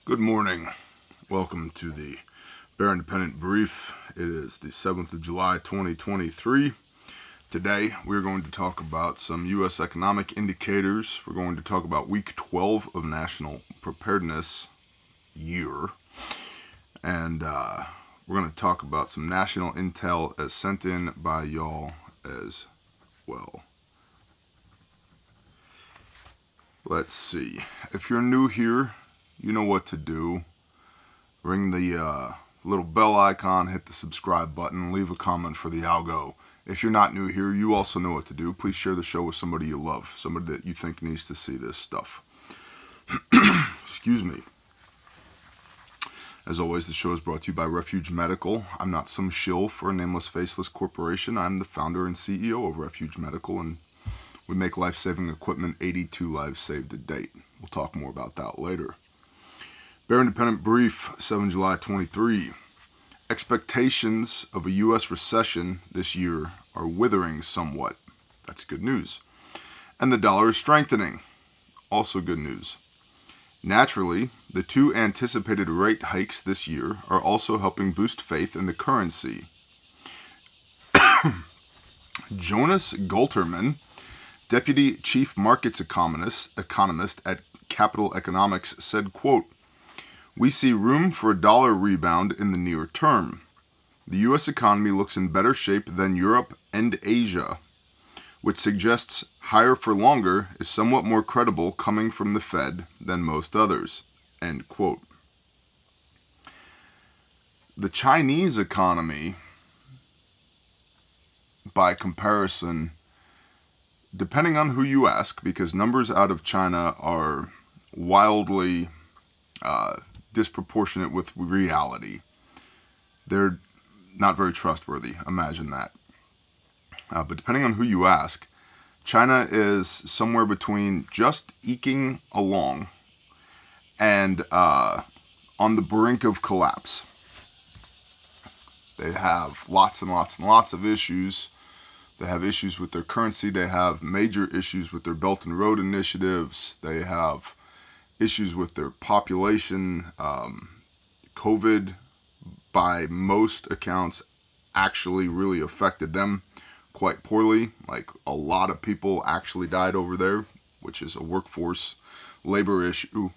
Good morning. Welcome to the Bear Independent Brief. It is the 7th of July, 2023. Today, we're going to talk about some U.S. economic indicators. We're going to talk about week 12 of National Preparedness Year. And we're going to talk about some national intel as sent in by y'all as well. Let's see. If you're new here, you know what to do. Ring the little bell icon, hit the subscribe button, leave a comment for the algo. If you're not new here, you also know what to do. Please share the show with somebody you love, somebody that you think needs to see this stuff. Excuse me. As always, the show is brought to you by Refuge Medical. I'm not some shill for a nameless, faceless corporation. I'm the founder and CEO of Refuge Medical, and we make life-saving equipment, 82 lives saved to date. We'll talk more about that later. Bear Independent Brief, 7 July 23. Expectations of a U.S. recession this year are withering somewhat. That's good news. And the dollar is strengthening. Also good news. Naturally, the two anticipated rate hikes this year are also helping boost faith in the currency. Jonas Galterman, Deputy Chief Markets Economist at Capital Economics, said, quote, "We see room for a dollar rebound in the near term. The U.S. economy looks in better shape than Europe and Asia, which suggests higher for longer is somewhat more credible coming from the Fed than most others." End quote. The Chinese economy, by comparison, depending on who you ask, because numbers out of China are wildly disproportionate with reality. They're not very trustworthy, imagine that. But depending on who you ask, China is somewhere between just eking along and on the brink of collapse. They have lots and lots and lots of issues. They have issues with their currency. They have major issues with their Belt and Road initiatives. They have issues with their population. COVID, by most accounts, actually really affected them quite poorly. Like, a lot of people actually died over there, which is a workforce labor issue.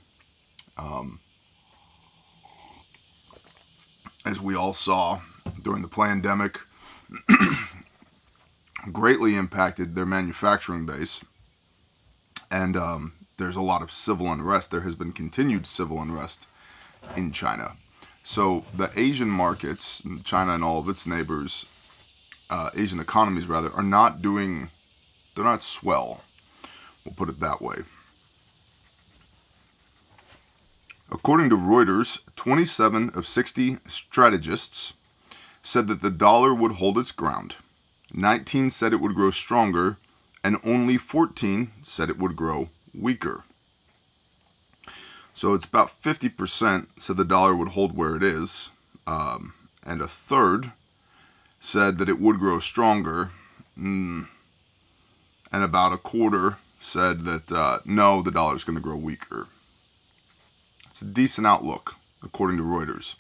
As we all saw during the pandemic, greatly impacted their manufacturing base. And there's a lot of civil unrest. There has been continued civil unrest in China. So the Asian markets, China and all of its neighbors, Asian economies rather, are not doing, they're not swell. We'll put it that way. According to Reuters, 27 of 60 strategists said that the dollar would hold its ground. 19 said it would grow stronger, and only 14 said it would grow weaker. So it's about 50% said the dollar would hold where it is, and a third said that it would grow stronger, and about a quarter said that no, the dollar is going to grow weaker. It's a decent outlook, according to Reuters.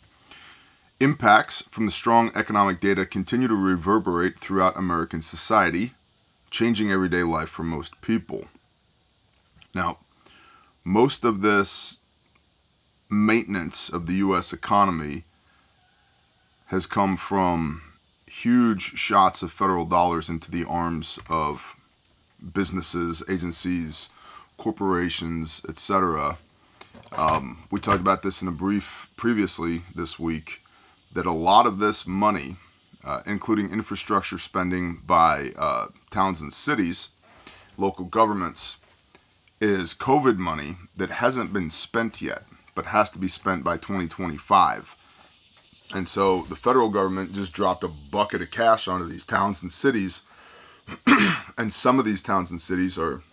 Impacts from the strong economic data continue to reverberate throughout American society, changing everyday life for most people. Now, most of this maintenance of the U.S. economy has come from huge shots of federal dollars into the arms of businesses, agencies, corporations, etc. We talked about this in a brief previously this week, that a lot of this money, including infrastructure spending by towns and cities, local governments, is COVID money that hasn't been spent yet, but has to be spent by 2025. And so the federal government just dropped a bucket of cash onto these towns and cities, and some of these towns and cities are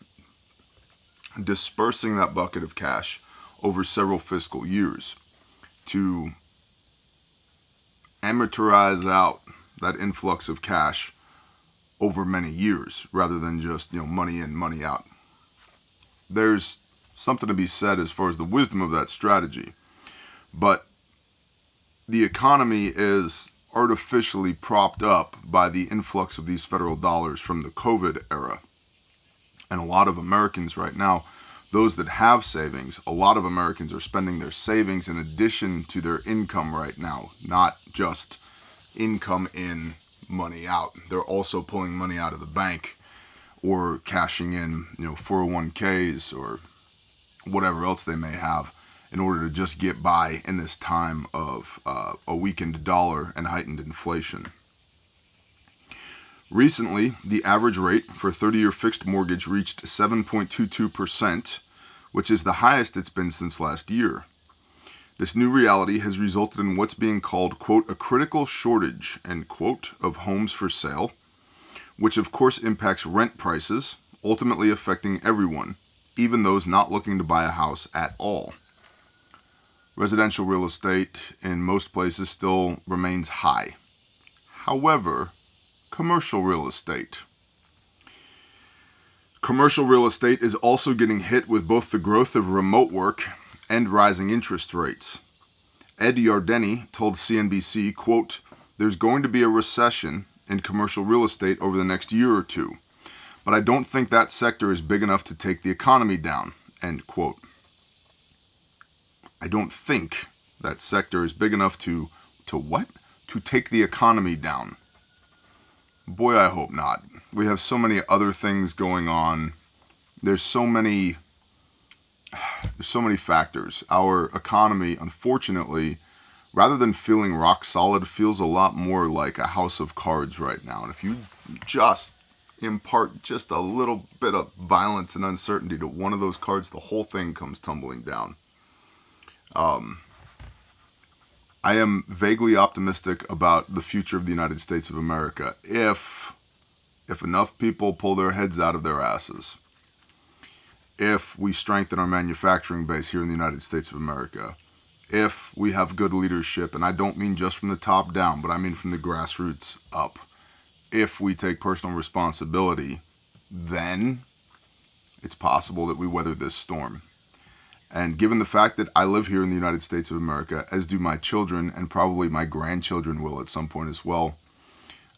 dispersing that bucket of cash over several fiscal years to amortize out that influx of cash over many years, rather than just, money in, money out. There's something to be said as far as the wisdom of that strategy. But the economy is artificially propped up by the influx of these federal dollars from the COVID era. And a lot of Americans right now, those that have savings, a lot of Americans are spending their savings in addition to their income right now, not just income in, money out. They're also pulling money out of the bank or cashing in, 401ks or whatever else they may have in order to just get by in this time of a weakened dollar and heightened inflation. Recently, the average rate for a 30-year fixed mortgage reached 7.22%, which is the highest it's been since last year. This new reality has resulted in what's being called, quote, a critical shortage, end quote, of homes for sale, which of course impacts rent prices, ultimately affecting everyone, even those not looking to buy a house at all. Residential real estate in most places still remains high. However, commercial real estate. Commercial real estate is also getting hit with both the growth of remote work and rising interest rates. Ed Yardeni told CNBC, quote, there's going to be a recession in commercial real estate over the next year or two, but I don't think that sector is big enough to take the economy down, end quote. I don't think that sector is big enough to what? To take the economy down. Boy, I hope not. We have so many other things going on. There's so many factors. Our economy, unfortunately, rather than feeling rock solid, feels a lot more like a house of cards right now. And if you just impart just a little bit of violence and uncertainty to one of those cards, the whole thing comes tumbling down. I am vaguely optimistic about the future of the United States of America if enough people pull their heads out of their asses. If we strengthen our manufacturing base here in the United States of America, if we have good leadership, and I don't mean just from the top down, but I mean from the grassroots up, if we take personal responsibility, then it's possible that we weather this storm. And given the fact that I live here in the United States of America, as do my children, and probably my grandchildren will at some point as well,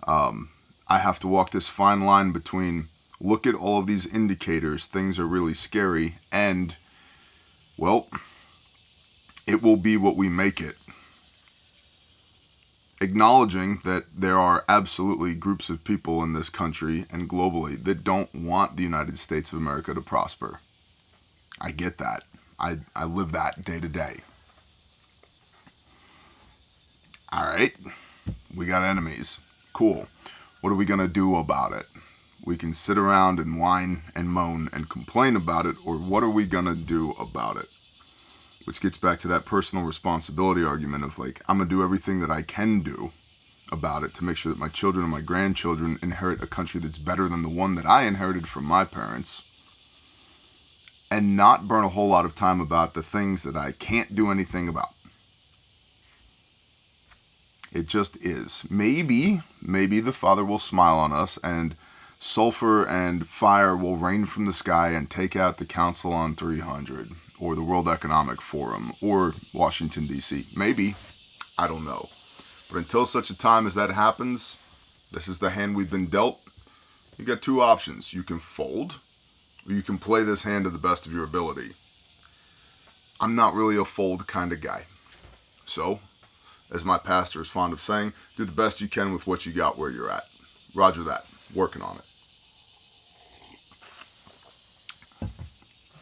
I have to walk this fine line between look at all of these indicators, things are really scary, and, well, it will be what we make it. Acknowledging that there are absolutely groups of people in this country and globally that don't want the United States of America to prosper. I get that. I live that day to day. All right, we got enemies. Cool. What are we going to do about it? We can sit around and whine and moan and complain about it, or what are we going to do about it? Which gets back to that personal responsibility argument of like, I'm going to do everything that I can do about it to make sure that my children and my grandchildren inherit a country that's better than the one that I inherited from my parents, and not burn a whole lot of time about the things that I can't do anything about. It just is. Maybe the Father will smile on us and sulfur and fire will rain from the sky and take out the Council on 300 or the World Economic Forum or Washington, D.C. Maybe. I don't know. But until such a time as that happens, this is the hand we've been dealt. You got two options. You can fold, or you can play this hand to the best of your ability. I'm not really a fold kind of guy. So, as my pastor is fond of saying, do the best you can with what you got where you're at. Roger that. Working on it.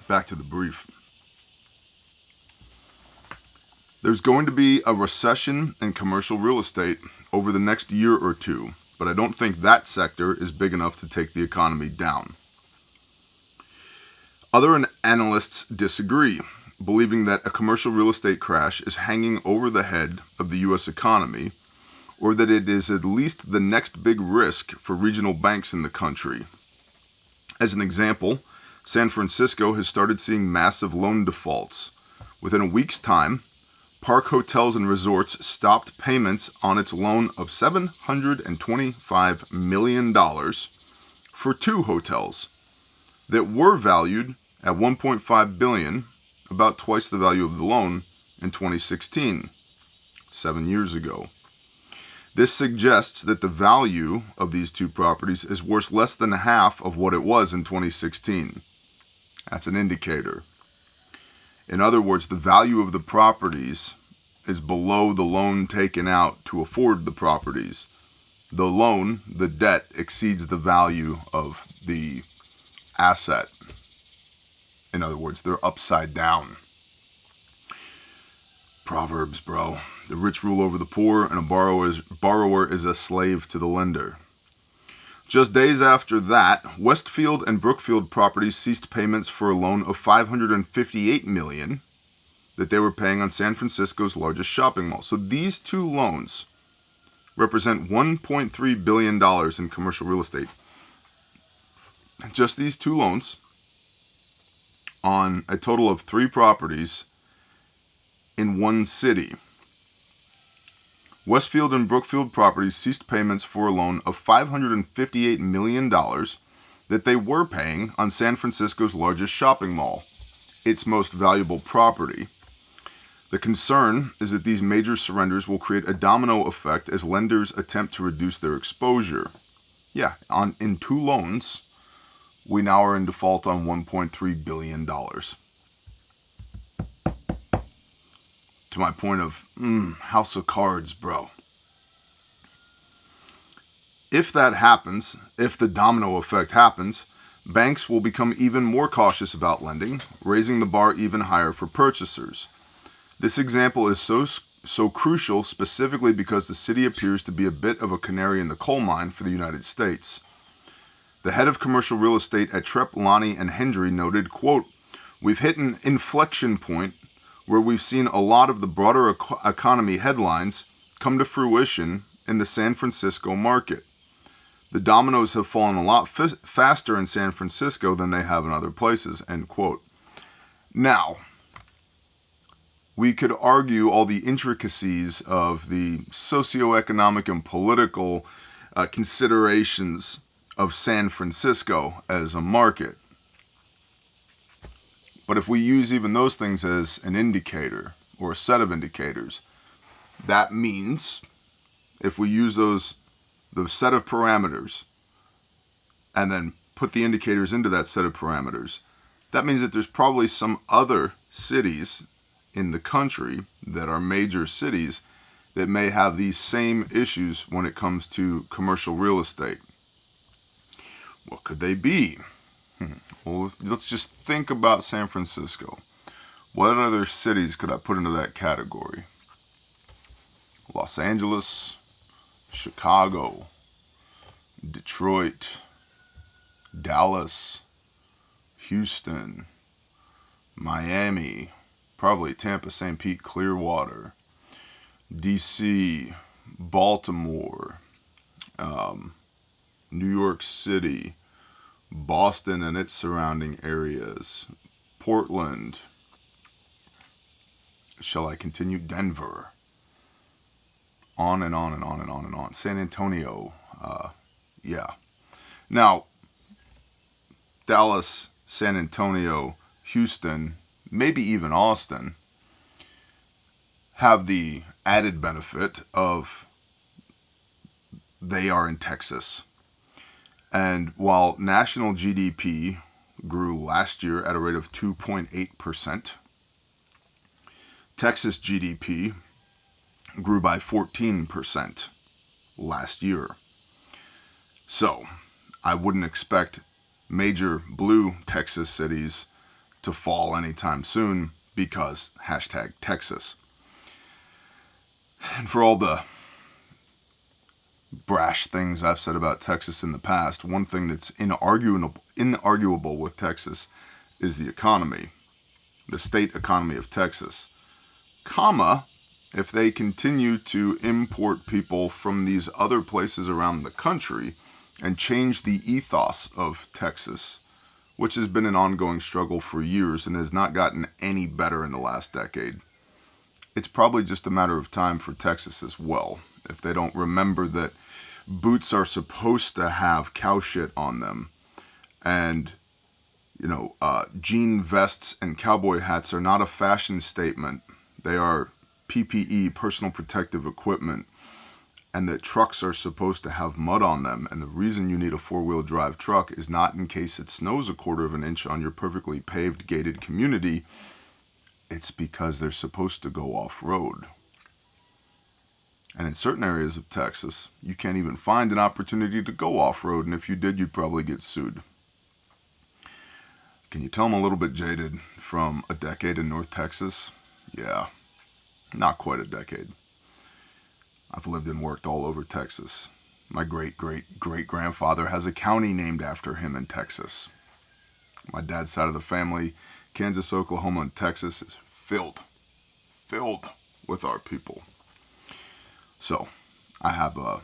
Back to the brief. There's going to be a recession in commercial real estate over the next year or two, but I don't think that sector is big enough to take the economy down. Other analysts disagree, believing that a commercial real estate crash is hanging over the head of the U.S. economy, or that it is at least the next big risk for regional banks in the country. As an example, San Francisco has started seeing massive loan defaults. Within a week's time, Park Hotels and Resorts stopped payments on its loan of $725 million for 2 hotels that were valued at $1.5 billion, about twice the value of the loan, in 2016, 7 years ago. This suggests that the value of these two properties is worth less than half of what it was in 2016. That's an indicator. In other words, the value of the properties is below the loan taken out to afford the properties. The loan, the debt, exceeds the value of the asset. In other words, they're upside down. Proverbs, bro. The rich rule over the poor, and a borrower is a slave to the lender. Just days after that, Westfield and Brookfield properties ceased payments for a loan of $558 million that they were paying on San Francisco's largest shopping mall. So these two loans represent $1.3 billion in commercial real estate. Just these two loans on a total of 3 properties in one city. Westfield and Brookfield properties ceased payments for a loan of $558 million that they were paying on San Francisco's largest shopping mall, its most valuable property. The concern is that these major surrenders will create a domino effect as lenders attempt to reduce their exposure. Yeah, in 2 loans, we now are in default on $1.3 billion. To my point of, house of cards, bro. If that happens, if the domino effect happens, banks will become even more cautious about lending, raising the bar even higher for purchasers. This example is so crucial specifically because the city appears to be a bit of a canary in the coal mine for the United States. The head of commercial real estate at Trepp, Lonnie, and Hendry noted, quote, "We've hit an inflection point where we've seen a lot of the broader economy headlines come to fruition in the San Francisco market. The dominoes have fallen a lot faster in San Francisco than they have in other places," end quote. Now, we could argue all the intricacies of the socioeconomic and political considerations of San Francisco as a market. But if we use even those things as an indicator or a set of indicators, that means if we use those set of parameters and then put the indicators into that set of parameters, that means that there's probably some other cities in the country that are major cities that may have these same issues when it comes to commercial real estate. What could they be? Well, let's just think about San Francisco. What other cities could I put into that category? Los Angeles, Chicago, Detroit, Dallas, Houston, Miami, probably Tampa, St. Pete, Clearwater, DC, Baltimore, New York City, Boston and its surrounding areas, Portland, shall I continue? Denver, on and on and on and on and on. San Antonio, yeah. Now, Dallas, San Antonio, Houston, maybe even Austin, have the added benefit of they are in Texas. And while national GDP grew last year at a rate of 2.8%, Texas GDP grew by 14% last year. So I wouldn't expect major blue Texas cities to fall anytime soon because #Texas. And for all the brash things I've said about Texas in the past, one thing that's inarguable with Texas is the economy, the state economy of Texas, if they continue to import people from these other places around the country and change the ethos of Texas, which has been an ongoing struggle for years and has not gotten any better in the last decade. It's probably just a matter of time for Texas as well, if they don't remember that boots are supposed to have cow shit on them. And, jean vests and cowboy hats are not a fashion statement They are PPE, personal protective equipment, and that trucks are supposed to have mud on them. And the reason you need a four-wheel drive truck is not in case it snows a quarter of an inch on your perfectly paved, gated community. It's because they're supposed to go off-road. And in certain areas of Texas, you can't even find an opportunity to go off-road, and if you did, you'd probably get sued. Can you tell I'm a little bit jaded from a decade in North Texas? Yeah, not quite a decade. I've lived and worked all over Texas. My great-great-great-grandfather has a county named after him in Texas. My dad's side of the family, Kansas, Oklahoma, and Texas, is filled with our people. So, I have a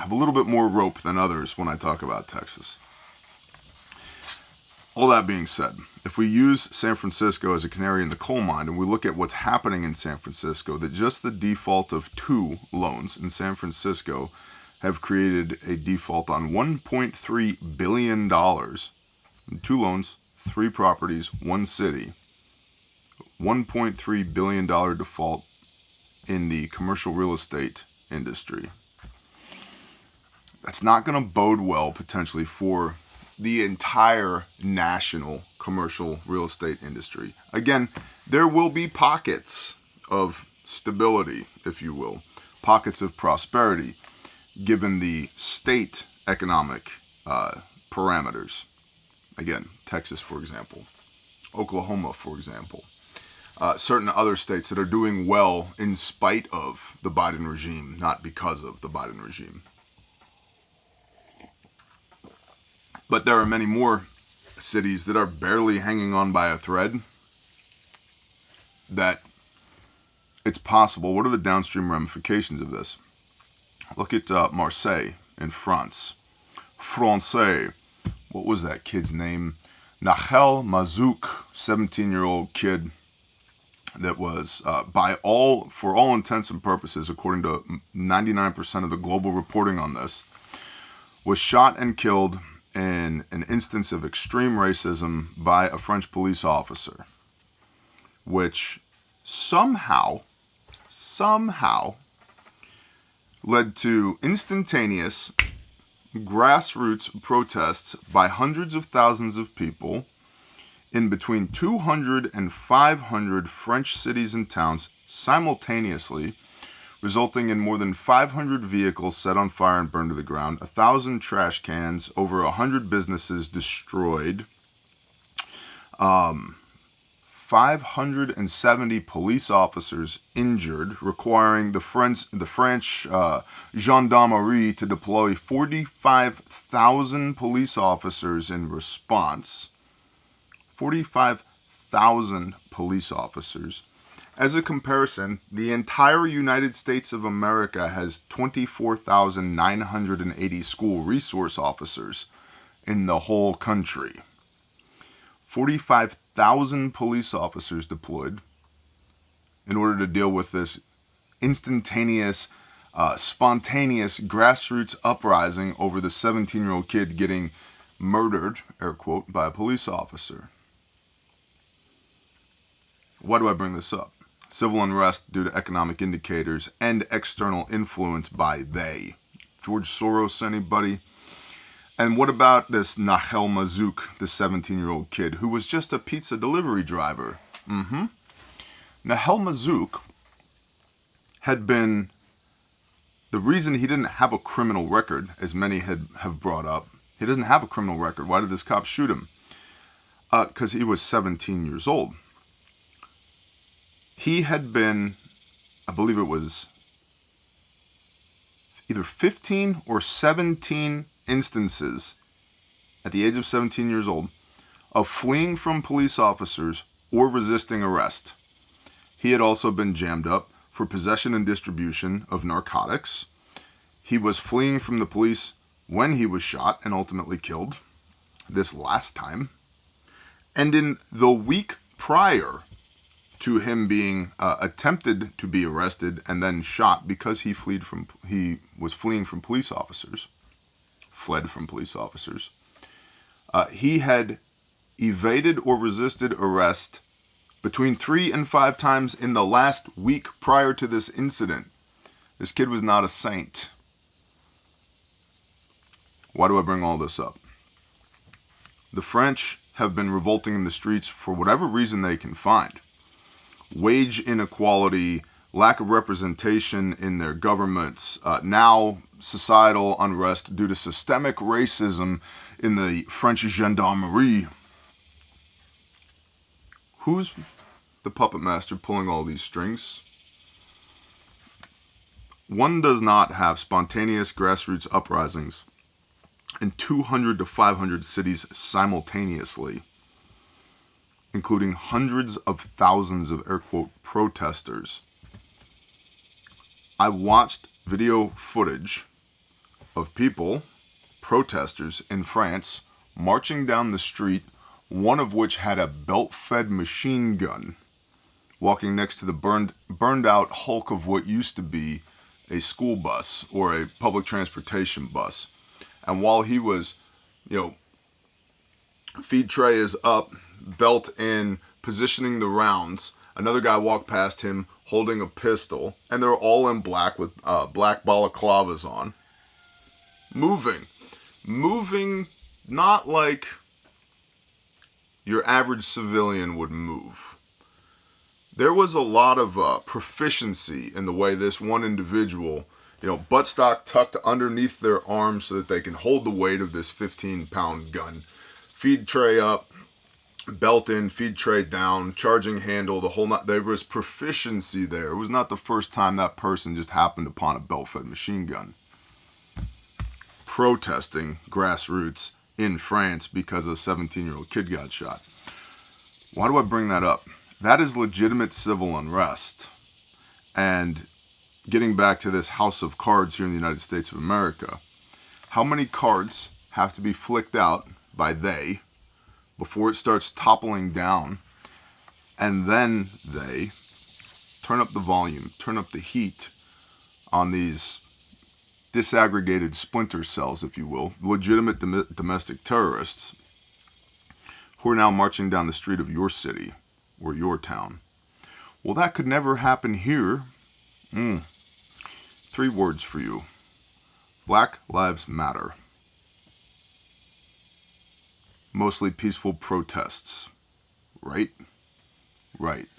little bit more rope than others when I talk about Texas. All that being said, if we use San Francisco as a canary in the coal mine and we look at what's happening in San Francisco, that just the default of 2 loans in San Francisco have created a default on $1.3 billion. 2 loans, 3 properties, 1 city. $1.3 billion default in the commercial real estate industry. That's not going to bode well potentially for the entire national commercial real estate industry. Again, there will be pockets of stability, if you will, pockets of prosperity, given the state economic parameters. Again, Texas, for example, Oklahoma, for example, certain other states that are doing well in spite of the Biden regime, not because of the Biden regime. But there are many more cities that are barely hanging on by a thread that it's possible. What are the downstream ramifications of this? Look at Marseille in France. Francais. What was that kid's name? Natl, 17-year-old kid that was, for all intents and purposes, according to 99% of the global reporting on this, was shot and killed in an instance of extreme racism by a French police officer, which somehow led to instantaneous grassroots protests by hundreds of thousands of people in between 200 and 500 French cities and towns simultaneously, resulting in more than 500 vehicles set on fire and burned to the ground, 1,000 trash cans, over 100 businesses destroyed, 570 police officers injured, requiring the French gendarmerie to deploy 45,000 police officers in response. 45,000 police officers. As a comparison, the entire United States of America has 24,980 school resource officers in the whole country. 45,000 police officers deployed in order to deal with this instantaneous, spontaneous grassroots uprising over the 17-year-old kid getting murdered, air quote, by a police officer. Why do I bring this up? Civil unrest due to economic indicators and external influence by they. George Soros, anybody? And what about this Nahel Mazouk, the 17-year-old kid who was just a pizza delivery driver? Nahel Mazouk had been, the reason he didn't have a criminal record, as many have brought up, he doesn't have a criminal record. Why did this cop shoot him? Because he was 17 years old. He had been, I believe it was either 15 or 17 instances at the age of 17 years old of fleeing from police officers or resisting arrest. He had also been jammed up for possession and distribution of narcotics. He was fleeing from the police when he was shot and ultimately killed this last time. And in the week prior to him being attempted to be arrested and then shot because he was fleeing from police officers, fled from police officers. He had evaded or resisted arrest between 3 and 5 times in the last week prior to this incident. This kid was not a saint. Why do I bring all this up? The French have been revolting in the streets for whatever reason they can find. Wage inequality, lack of representation in their governments, now societal unrest due to systemic racism in the French gendarmerie. Who's the puppet master pulling all these strings? One does not have spontaneous grassroots uprisings in 200 to 500 cities simultaneously, including hundreds of thousands of air quote protesters. I watched video footage of people, protesters in France, marching down the street, one of which had a belt-fed machine gun, walking next to the burned out hulk of what used to be a school bus or a public transportation bus. And while he was, feed tray is up, belt in, positioning the rounds, another guy walked past him holding a pistol, and they're all in black with black balaclavas on. Moving not like your average civilian would move. There was a lot of proficiency in the way this one individual, buttstock tucked underneath their arm so that they can hold the weight of this 15-pound gun. Feed tray up, belt in, feed tray down, charging handle, the whole there was proficiency there. It was not the first time that person just happened upon a belt-fed machine gun. Protesting grassroots in France because a 17-year-old kid got shot. Why do I bring that up? That is legitimate civil unrest. And getting back to this house of cards here in the United States of America, how many cards have to be flicked out by they before it starts toppling down, and then they turn up the volume, turn up the heat on these disaggregated splinter cells, if you will, legitimate domestic terrorists who are now marching down the street of your city or your town. Well, that could never happen here. 3 words for you. Black Lives Matter. Mostly peaceful protests. Right? Right.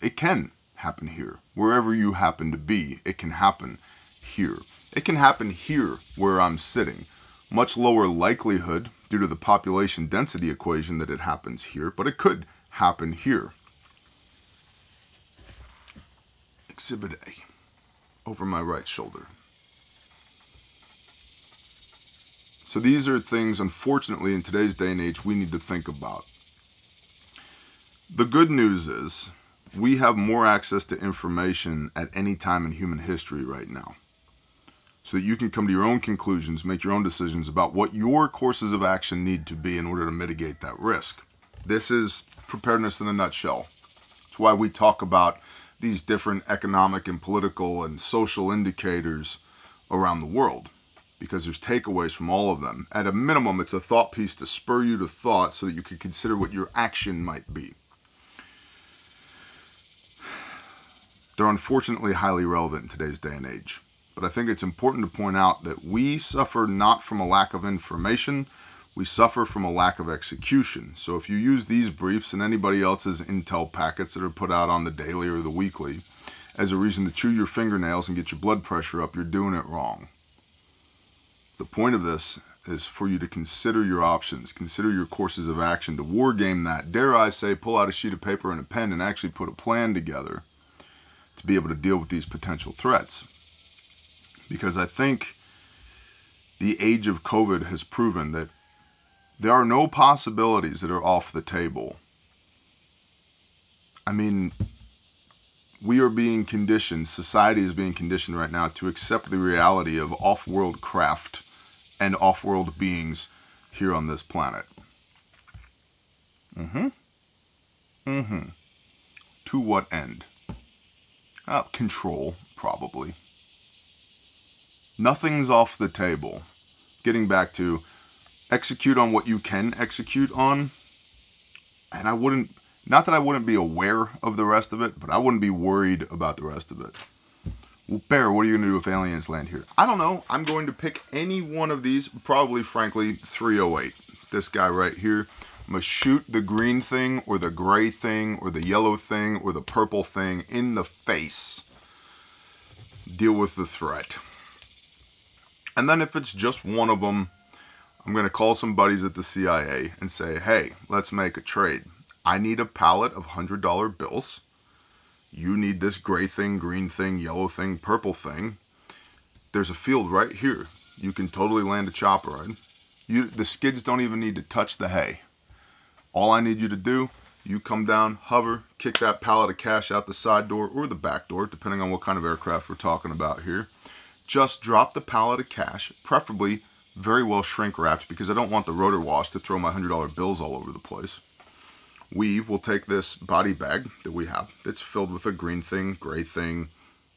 It can happen here. Wherever you happen to be, it can happen here. It can happen here where I'm sitting. Much lower likelihood due to the population density equation that it happens here, but it could happen here. Exhibit A, over my right shoulder. So these are things, unfortunately, in today's day and age, we need to think about. The good news is we have more access to information at any time in human history right now, so that you can come to your own conclusions, make your own decisions about what your courses of action need to be in order to mitigate that risk. This is preparedness in a nutshell. It's why we talk about these different economic and political and social indicators around the world, because there's takeaways from all of them. At a minimum, it's a thought piece to spur you to thought so that you can consider what your action might be. They're unfortunately highly relevant in today's day and age. But I think it's important to point out that we suffer not from a lack of information, we suffer from a lack of execution. So if you use these briefs and anybody else's intel packets that are put out on the daily or the weekly as a reason to chew your fingernails and get your blood pressure up, you're doing it wrong. The point of this is for you to consider your options, consider your courses of action, to war game that. Dare I say, pull out a sheet of paper and a pen and actually put a plan together to be able to deal with these potential threats. Because I think the age of COVID has proven that there are no possibilities that are off the table. I mean, we are being conditioned, society is being conditioned right now to accept the reality of off-world craft and off-world beings here on this planet. To what end? Control, probably. Nothing's off the table. Getting back to execute on what you can execute on, and I wouldn't Not that I wouldn't be aware of the rest of it, but I wouldn't be worried about the rest of it. Well, Bear, what are you going to do if aliens land here? I don't know. I'm going to pick any one of these, probably, frankly, 308. This guy right here. I'm going to shoot the green thing or the gray thing or the yellow thing or the purple thing in the face. Deal with the threat. And then if it's just one of them, I'm going to call some buddies at the CIA and say, hey, let's make a trade. I need a pallet of $100 bills. You need this gray thing, green thing, yellow thing, purple thing. There's a field right here. You can totally land a chopper on. The skids don't even need to touch the hay. All I need you to do, you come down, hover, kick that pallet of cash out the side door or the back door, depending on what kind of aircraft we're talking about here. Just drop the pallet of cash, preferably very well shrink wrapped, because I don't want the rotor wash to throw my $100 bills all over the place. We will take this body bag that we have that's filled with a green thing, gray thing,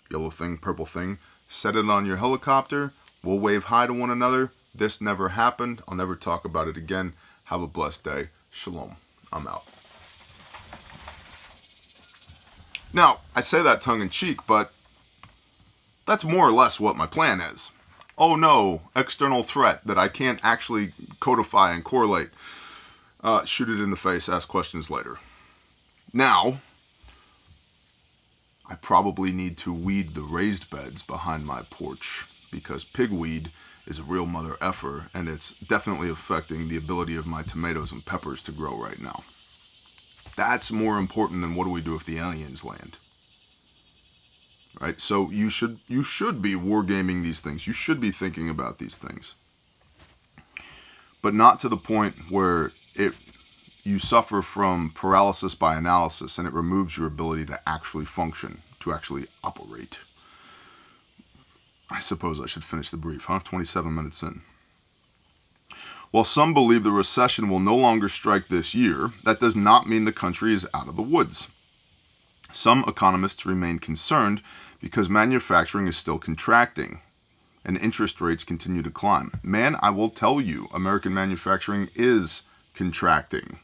yellow thing, purple thing. Set it on your helicopter. We'll wave hi to one another. This never happened. I'll never talk about it again. Have a blessed day. Shalom. I'm out. Now, I say that tongue in cheek, but that's more or less what my plan is. Oh no, external threat that I can't actually codify and correlate. Shoot it in the face, ask questions later. Now, I probably need to weed the raised beds behind my porch, because pigweed is a real mother effer, and it's definitely affecting the ability of my tomatoes and peppers to grow right now. That's more important than what do we do if the aliens land. Right? So you should be wargaming these things. You should be thinking about these things. But not to the point where you suffer from paralysis by analysis and it removes your ability to actually function, to actually operate. I suppose I should finish the brief, huh? 27 minutes in. While some believe the recession will no longer strike this year, that does not mean the country is out of the woods. Some economists remain concerned because manufacturing is still contracting and interest rates continue to climb. Man, I will tell you, American manufacturing is contracting.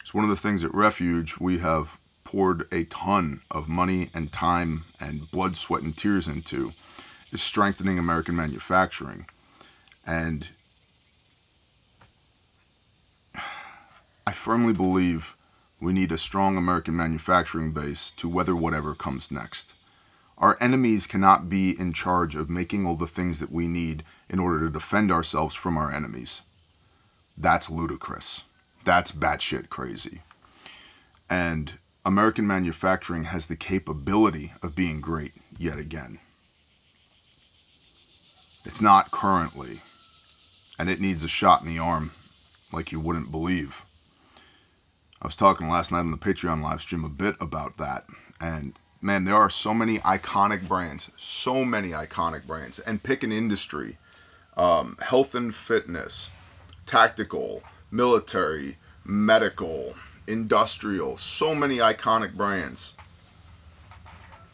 It's one of the things at Refuge we have poured a ton of money and time and blood, sweat, and tears into, is strengthening American manufacturing. And I firmly believe we need a strong American manufacturing base to weather whatever comes next. Our enemies cannot be in charge of making all the things that we need in order to defend ourselves from our enemies. That's ludicrous. That's batshit crazy. And American manufacturing has the capability of being great yet again. It's not currently, and it needs a shot in the arm like you wouldn't believe. I was talking last night on the Patreon live stream a bit about that, and man, there are so many iconic brands, and pick an industry, health and fitness, tactical, military, medical, industrial, so many iconic brands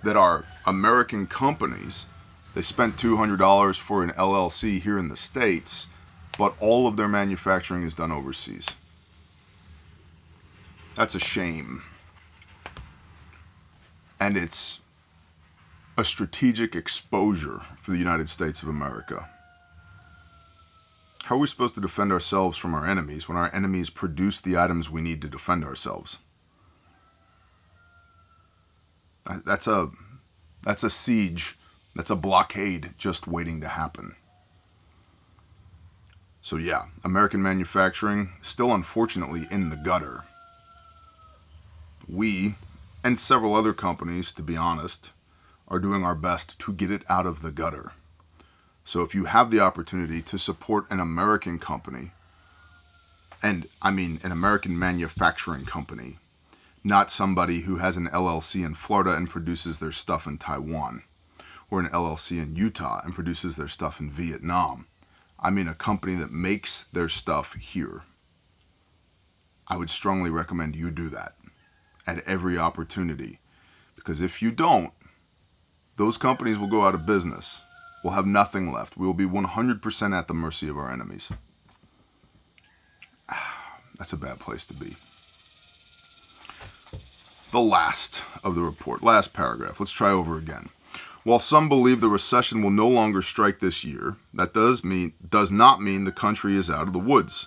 that are American companies. They spent $200 for an LLC here in the States, but all of their manufacturing is done overseas. That's a shame. And it's a strategic exposure for the United States of America. How are we supposed to defend ourselves from our enemies when our enemies produce the items we need to defend ourselves? That's a siege. That's a blockade just waiting to happen. So yeah, American manufacturing still unfortunately in the gutter. We, and several other companies, to be honest, are doing our best to get it out of the gutter. So if you have the opportunity to support an American company, and I mean an American manufacturing company, not somebody who has an LLC in Florida and produces their stuff in Taiwan, or an LLC in Utah and produces their stuff in Vietnam. I mean a company that makes their stuff here. I would strongly recommend you do that at every opportunity, because if you don't, those companies will go out of business. We'll have nothing left. We will be 100% at the mercy of our enemies. That's a bad place to be. the last of the report, last paragraph. Let's try over again. While some believe the recession will no longer strike this year, that does not mean the country is out of the woods.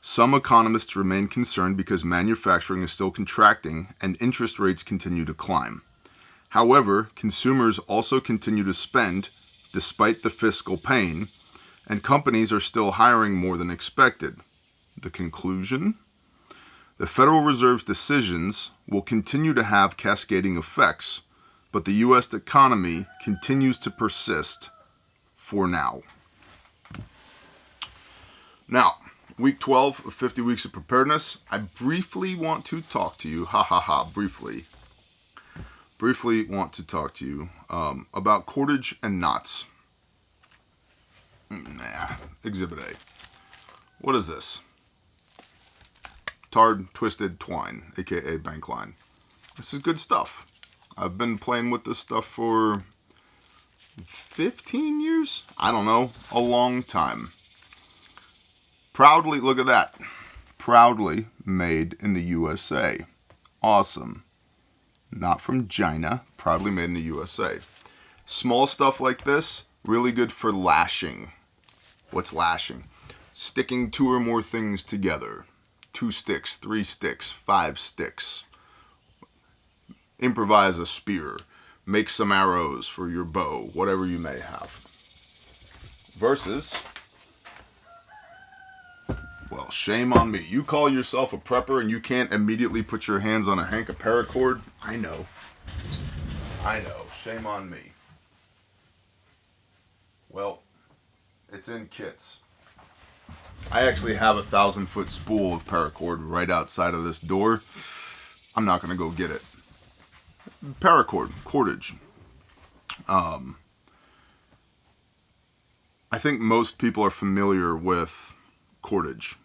Some economists remain concerned because manufacturing is still contracting and interest rates continue to climb. However, consumers also continue to spend despite the fiscal pain, and companies are still hiring more than expected. The conclusion? The Federal Reserve's decisions will continue to have cascading effects, but the U.S. economy continues to persist for now. Now, week 12 of 50 Weeks of Preparedness, I briefly want to talk to you, briefly want to talk to you about cordage and knots. Exhibit A. What is this? Tarred twisted twine, aka bank line. This is good stuff. I've been playing with this stuff for 15 years? I don't know, a long time. Proudly, look at that. Proudly made in the USA. Awesome. Not from China, proudly made in the USA. Small stuff like this, really good for lashing. What's lashing? Sticking 2 or more things together. 2 sticks, 3 sticks, 5 sticks. Improvise a spear. Make some arrows for your bow, whatever you may have. Versus, well, shame on me. You call yourself a prepper and you can't immediately put your hands on a hank of paracord? I know. Shame on me. Well, it's in kits. I actually have a 1,000-foot spool of paracord right outside of this door. I'm not going to go get it. Paracord, cordage. I think most people are familiar with cordage.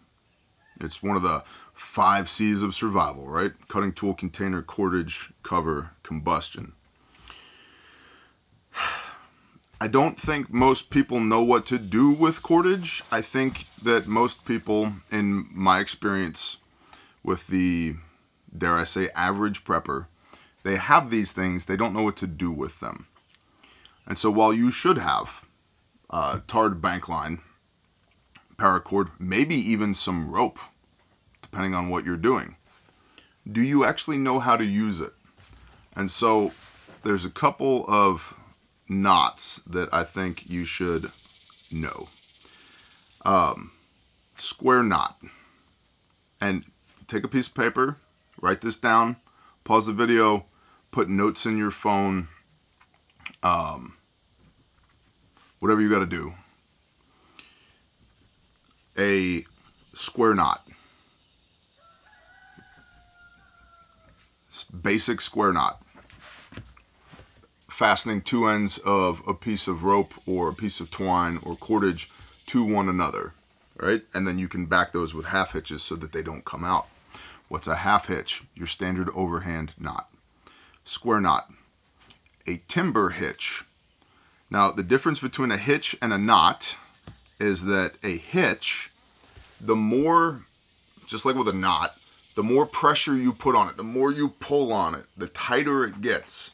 It's one of the 5 C's of survival, right? Cutting tool, container, cordage, cover, combustion. I don't think most people know what to do with cordage. I think that most people, in my experience with the, dare I say, average prepper, they have these things, they don't know what to do with them. And so while you should have tarred bank line, paracord, maybe even some rope, depending on what you're doing, do you actually know how to use it? And so there's a couple of knots that I think you should know. Square knot. And take a piece of paper, write this down, pause the video, put notes in your phone, whatever you got to do. A square knot. Basic square knot. Fastening 2 ends of a piece of rope or a piece of twine or cordage to one another, right? And then you can back those with half hitches so that they don't come out. What's a half hitch? Your standard overhand knot. Square knot. A timber hitch. Now, the difference between a hitch and a knot is that a hitch, the more, just like with a knot, the more pressure you put on it, the more you pull on it, the tighter it gets.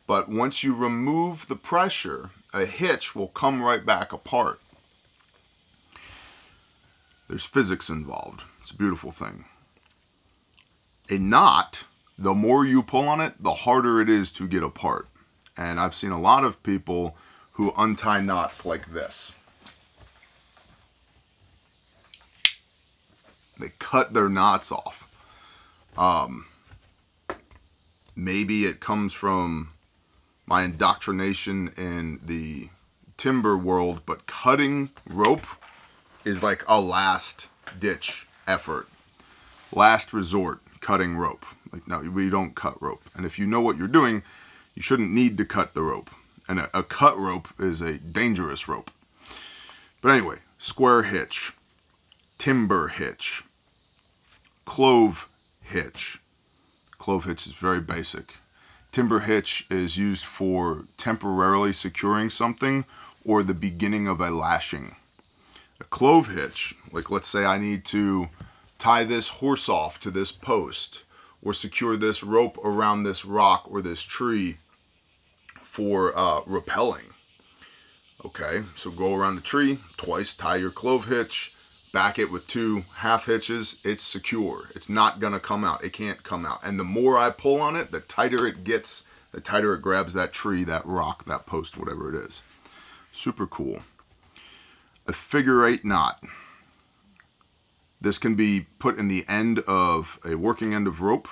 But once you remove the pressure, a hitch will come right back apart. There's physics involved. It's a beautiful thing. A knot, the more you pull on it, the harder it is to get apart. And I've seen a lot of people who untie knots like this. They cut their knots off. Maybe it comes from my indoctrination in the timber world, but cutting rope is like a last ditch effort. Last resort, cutting rope. Like, no, we don't cut rope. And if you know what you're doing, you shouldn't need to cut the rope. And a cut rope is a dangerous rope. But anyway, square hitch, timber hitch, clove hitch. Clove hitch is very basic. Timber hitch is used for temporarily securing something or the beginning of a lashing. A clove hitch, like let's say I need to tie this horse off to this post, or secure this rope around this rock or this tree for rappelling. Okay, so go around the tree twice, tie your clove hitch, back it with 2 half hitches, it's secure. It's not gonna come out, it can't come out. And the more I pull on it, the tighter it gets, the tighter it grabs that tree, that rock, that post, whatever it is. Super cool. A figure 8 knot. This can be put in the end of a working end of rope.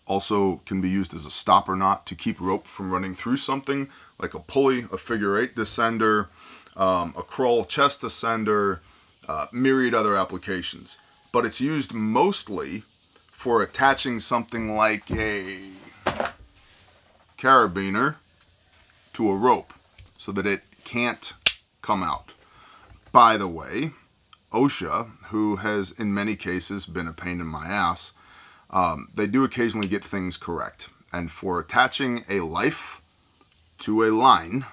Also can be used as a stopper knot to keep rope from running through something like a pulley, a figure 8 descender, a crawl chest descender, myriad other applications. But it's used mostly for attaching something like a carabiner to a rope so that it can't come out. By the way, OSHA, who has in many cases been a pain in my ass, they do occasionally get things correct. And for attaching a life to a line,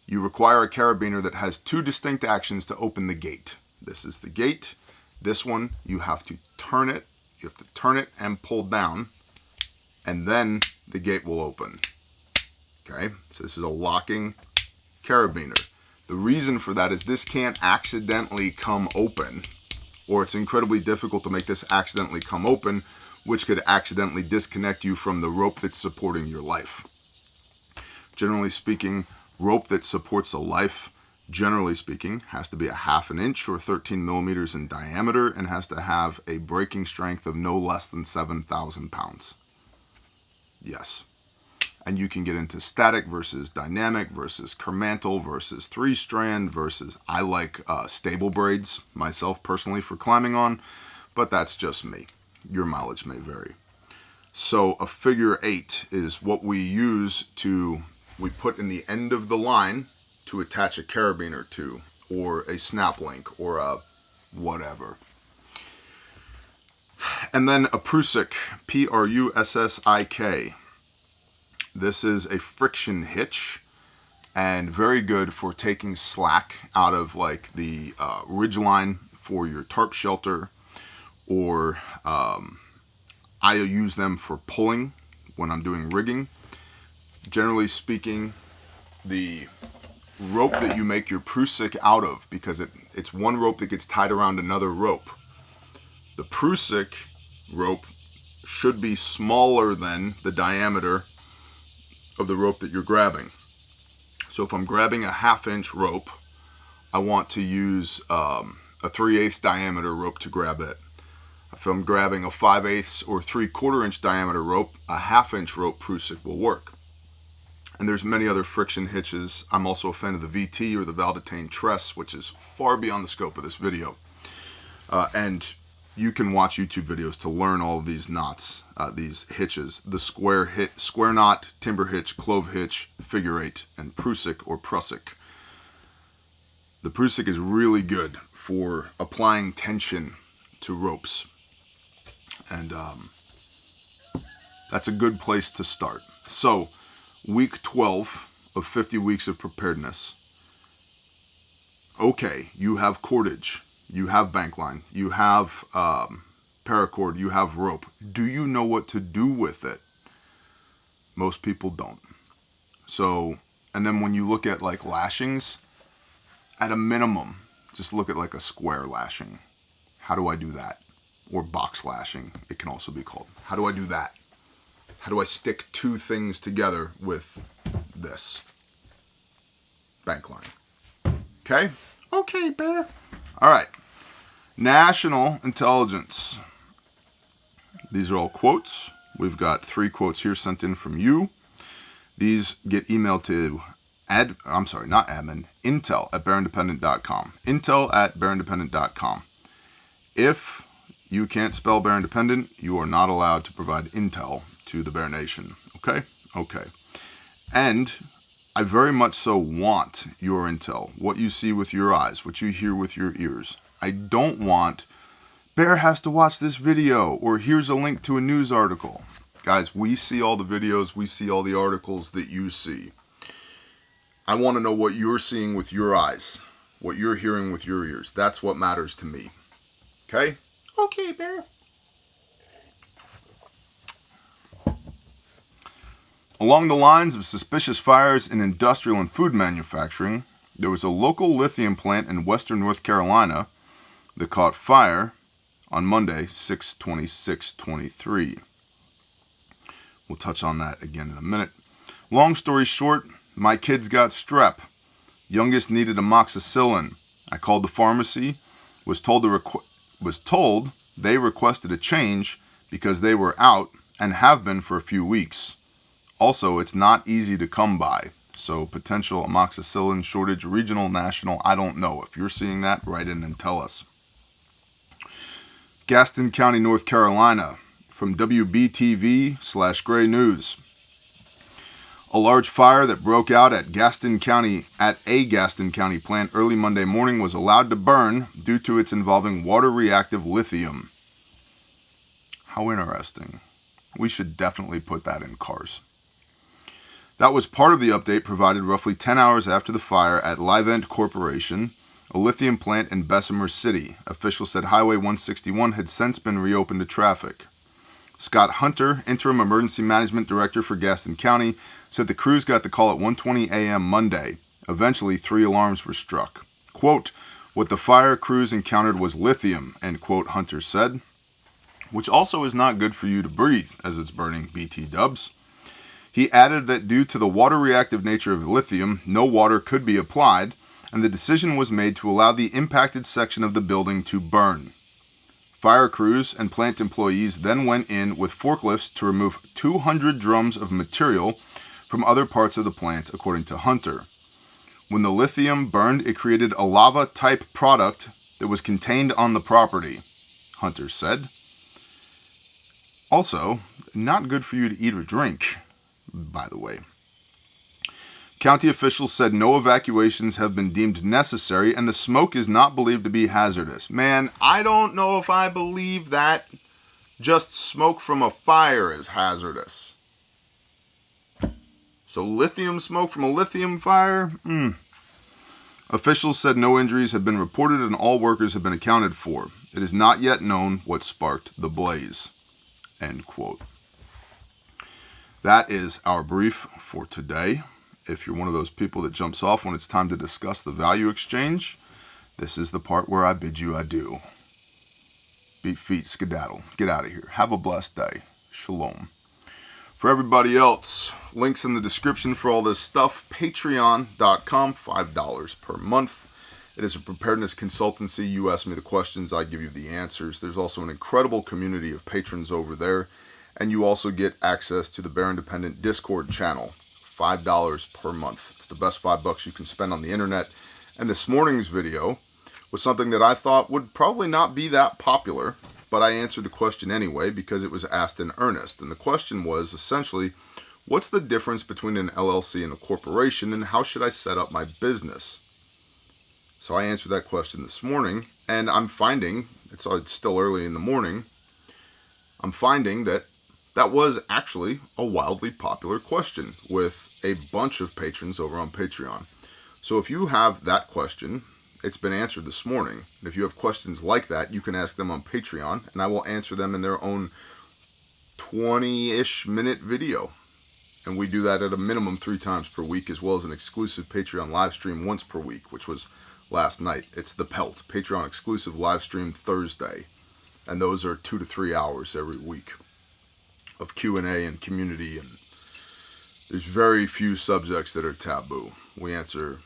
you require a carabiner that has 2 distinct actions to open the gate. This is the gate. This one, you have to turn it. You have to turn it and pull down, and then the gate will open. Okay, so this is a locking carabiner. The reason for that is this can't accidentally come open, or it's incredibly difficult to make this accidentally come open, which could accidentally disconnect you from the rope that's supporting your life. Generally speaking, rope that supports a life, generally speaking, has to be a 1/2 inch or 13 millimeters in diameter and has to have a breaking strength of no less than 7,000 pounds. Yes. And you can get into static versus dynamic versus Kermantle versus 3-strand versus, I like stable braids myself personally for climbing on, but that's just me. Your mileage may vary. So a figure 8 is what we use to, we put in the end of the line to attach a carabiner to, or a snap link, or a whatever. And then a Prusik, P-R-U-S-S-I-K. This is a friction hitch and very good for taking slack out of like the ridge line for your tarp shelter, or I use them for pulling when I'm doing rigging. Generally speaking, the rope that you make your Prusik out of, because it's one rope that gets tied around another rope. The Prusik rope should be smaller than the diameter of the rope that you're grabbing. So if I'm grabbing a 1/2 inch rope, I want to use a 3/8 diameter rope to grab it. If I'm grabbing a 5/8 or 3/4 inch diameter rope, a 1/2 inch rope Prusik will work. And there's many other friction hitches. I'm also a fan of the VT or the Valdetane Tress, which is far beyond the scope of this video. And you can watch YouTube videos to learn all of these knots, these hitches. The square knot, timber hitch, clove hitch, figure 8, and Prusik or Prusik. The Prusik is really good for applying tension to ropes. And that's a good place to start. So, week 12 of 50 weeks of preparedness. Okay, you have cordage. You have bank line, you have paracord, you have rope. Do you know what to do with it? Most people don't. So, and then when you look at like lashings, at a minimum, just look at like a square lashing. How do I do that? Or box lashing, it can also be called. How do I do that? How do I stick 2 things together with this? Bank line. Okay? Okay, bear. All right. National intelligence. These are all quotes. We've got 3 quotes here sent in from you. These get emailed to intel@bearindependent.com. Intel@bearindependent.com. If you can't spell Bear Independent, you are not allowed to provide intel to the Bear Nation. Okay? Okay. And I very much so want your intel, what you see with your eyes, what you hear with your ears. I don't want, Bear has to watch this video, or here's a link to a news article. Guys, we see all the videos, we see all the articles that you see. I want to know what you're seeing with your eyes, what you're hearing with your ears. That's what matters to me. Okay? Okay, Bear. Along the lines of suspicious fires in industrial and food manufacturing, there was a local lithium plant in western North Carolina that caught fire on Monday, 6/26/23. We'll touch on that again in a minute. Long story short, my kids got strep. Youngest needed amoxicillin. I called the pharmacy, was told they requested a change because they were out and have been for a few weeks. Also, it's not easy to come by. So potential amoxicillin shortage, regional, national, I don't know. If you're seeing that, write in and tell us. Gaston County, North Carolina, from WBTV/Gray News. A large fire that broke out at a Gaston County plant early Monday morning was allowed to burn due to its involving water-reactive lithium. How interesting. We should definitely put that in cars. That was part of the update provided roughly 10 hours after the fire at Livent Corporation, a lithium plant in Bessemer City. Officials said Highway 161 had since been reopened to traffic. Scott Hunter, Interim Emergency Management Director for Gaston County, said the crews got the call at 1:20 a.m. Monday. Eventually, 3 alarms were struck. Quote, "What the fire crews encountered was lithium," end quote, Hunter said, which also is not good for you to breathe as it's burning, BT dubs. He added that due to the water-reactive nature of lithium, no water could be applied, and the decision was made to allow the impacted section of the building to burn. Fire crews and plant employees then went in with forklifts to remove 200 drums of material from other parts of the plant, according to Hunter. When the lithium burned, it created a lava-type product that was contained on the property, Hunter said. Also, not good for you to eat or drink, by the way. County officials said no evacuations have been deemed necessary and the smoke is not believed to be hazardous. Man, I don't know if I believe that just smoke from a fire is hazardous. So lithium smoke from a lithium fire? Officials said no injuries have been reported and all workers have been accounted for. It is not yet known what sparked the blaze. End quote. That is our brief for today. If you're one of those people that jumps off when it's time to discuss the value exchange, this is the part where I bid you adieu. Beat feet, skedaddle. Get out of here. Have a blessed day. Shalom. For everybody else, links in the description for all this stuff. Patreon.com, $5 per month. It is a preparedness consultancy. You ask me the questions, I give you the answers. There's also an incredible community of patrons over there. And you also get access to the Bear Independent Discord channel. $5 per month. It's the best $5 you can spend on the internet. And this morning's video was something that I thought would probably not be that popular, but I answered the question anyway because it was asked in earnest. And the question was essentially, what's the difference between an LLC and a corporation, and how should I set up my business? So I answered that question this morning, and I'm finding, it's still early in the morning, I'm finding that was actually a wildly popular question with a bunch of patrons over on Patreon. So if you have that question, it's been answered this morning. And if you have questions like that, you can ask them on Patreon, and I will answer them in their own 20-ish minute video. And we do that at a minimum 3 times per week, as well as an exclusive Patreon live stream once per week, which was last night. It's The Pelt, Patreon exclusive live stream Thursday. And those are 2 to 3 hours every week of Q&A and community, and there's very few subjects that are taboo. We answer